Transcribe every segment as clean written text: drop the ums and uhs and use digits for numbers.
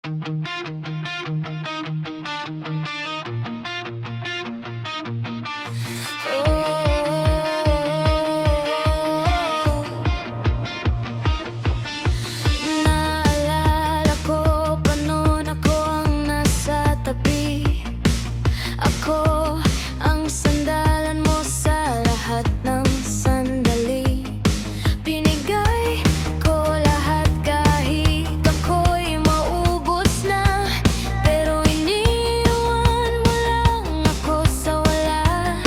Naalala ko pa noon ako ang nasa tabi. Ako ang sandalan mo sa lahat ng sandali. Binigay ko lahat kahit ako'y maubos na, pero iniwan mo lang ako sa wala.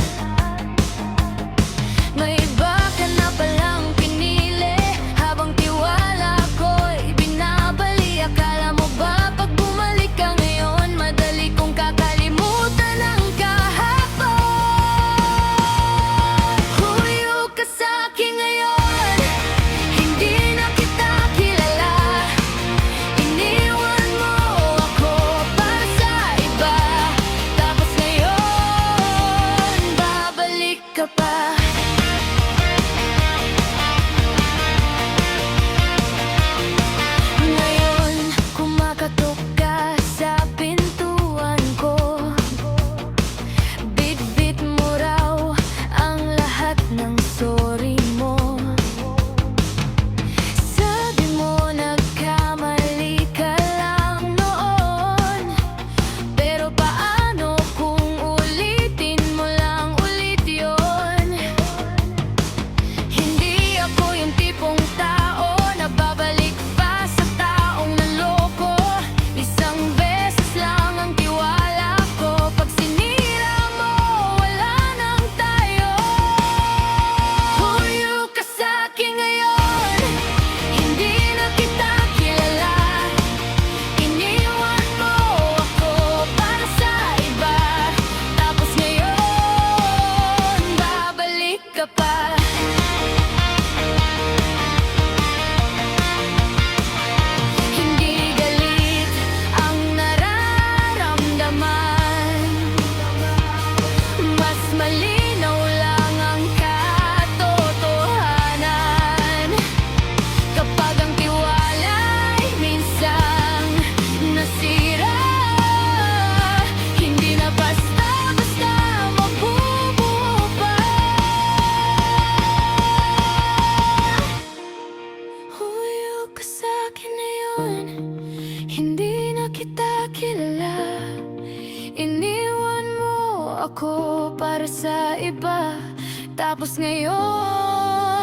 May iba ka na palang pinili, habang tiwala ko'y binabali. Akala mo ba pag bumalik ka ngayon, madali kong kakalimutan ang kahapon? Huyo ka sa'kin ngayon, hindi na kita kilala. Iniwan mo ako para sa iba, tapos ngayon babalik ka pa. Ngayon, kumakatok ka sa pintuan ko. Bitbit mo raw ang lahat ng sorry mo. Sabi mo nagkamali ka lang noon, pero paano kung ulitin mo lang ulit yun? Hindi ako yung tipong tao na babalik pa sa taong naloko. Isang beses lang ang tiwala ko, pag sinira mo, wala nang tayo. Huyo ka sa'kin ngayon, hindi na kita kilala. Iniwan mo ako para sa iba, tapos ngayon babalik ka pa. Hindi galit ang nararamdaman, mas malinaw lang ang katotohanan. Kapag ang tiwala'y minsang nasira, hindi na basta-basta mabubuo pa. Huyo ka sa'kin ngayon, hindi na kita kilala. Iniwan mo ako para sa iba, tapos ngayon